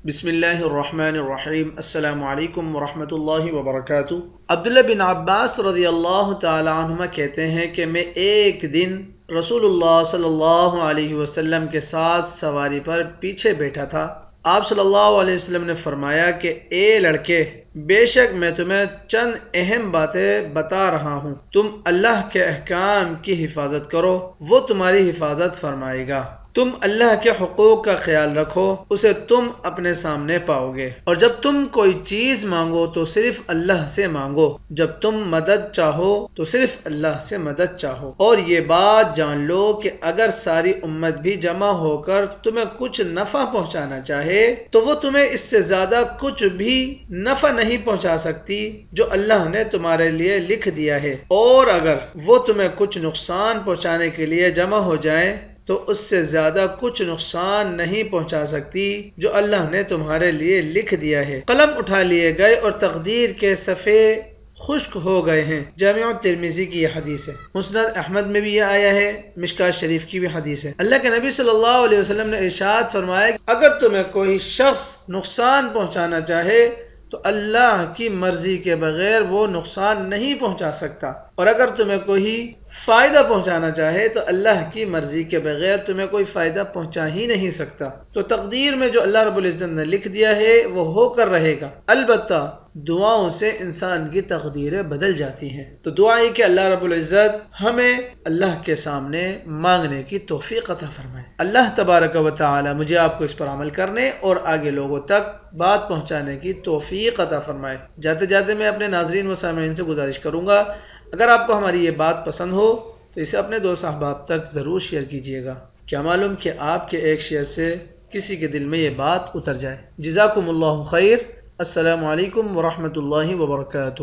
بسم اللہ الرحمن الرحیم۔ السلام علیکم ورحمۃ اللہ وبرکاتہ۔ عبداللہ بن عباس رضی اللہ تعالی عنہما کہتے ہیں کہ میں ایک دن رسول اللہ صلی اللہ علیہ وسلم کے ساتھ سواری پر پیچھے بیٹھا تھا۔ آپ صلی اللہ علیہ وسلم نے فرمایا کہ اے لڑکے، بے شک میں تمہیں چند اہم باتیں بتا رہا ہوں، تم اللہ کے احکام کی حفاظت کرو، وہ تمہاری حفاظت فرمائے گا۔ تم اللہ کے حقوق کا خیال رکھو، اسے تم اپنے سامنے پاؤ گے، اور جب تم کوئی چیز مانگو تو صرف اللہ سے مانگو، جب تم مدد چاہو تو صرف اللہ سے مدد چاہو، اور یہ بات جان لو کہ اگر ساری امت بھی جمع ہو کر تمہیں کچھ نفع پہنچانا چاہے تو وہ تمہیں اس سے زیادہ کچھ بھی نفع نہیں پہنچا سکتی جو اللہ نے تمہارے لیے لکھ دیا ہے، اور اگر وہ تمہیں کچھ نقصان پہنچانے کے لیے جمع ہو جائیں تو اس سے زیادہ کچھ نقصان نہیں پہنچا سکتی جو اللہ نے تمہارے لیے لکھ دیا ہے۔ قلم اٹھا لیے گئے اور تقدیر کے صفحے خشک ہو گئے ہیں۔ جامع ترمذی کی یہ حدیث ہے۔ مسند احمد میں بھی یہ آیا ہے، مشکوٰۃ شریف کی بھی حدیث ہے۔ اللہ کے نبی صلی اللہ علیہ وسلم نے ارشاد فرمایا کہ اگر تمہیں کوئی شخص نقصان پہنچانا چاہے تو اللہ کی مرضی کے بغیر وہ نقصان نہیں پہنچا سکتا، اور اگر تمہیں کوئی فائدہ پہنچانا چاہے تو اللہ کی مرضی کے بغیر تمہیں کوئی فائدہ پہنچا ہی نہیں سکتا۔ تو تقدیر میں جو اللہ رب العزت نے لکھ دیا ہے وہ ہو کر رہے گا، البتہ دعاؤں سے انسان کی تقدیریں بدل جاتی ہیں۔ تو دعا ہے کہ اللہ رب العزت ہمیں اللہ کے سامنے مانگنے کی توفیق عطا فرمائے۔ اللہ تبارک و تعالی مجھے آپ کو اس پر عمل کرنے اور آگے لوگوں تک بات پہنچانے کی توفیق عطا فرمائے۔ جاتے جاتے میں اپنے ناظرین و سامعین سے گزارش کروں گا، اگر آپ کو ہماری یہ بات پسند ہو تو اسے اپنے دوست احباب تک ضرور شیئر کیجیے گا، کیا معلوم کہ آپ کے ایک شیئر سے کسی کے دل میں یہ بات اتر جائے۔ جزاکم اللہ خیر۔ السلام علیکم ورحمۃ اللہ وبرکاتہ۔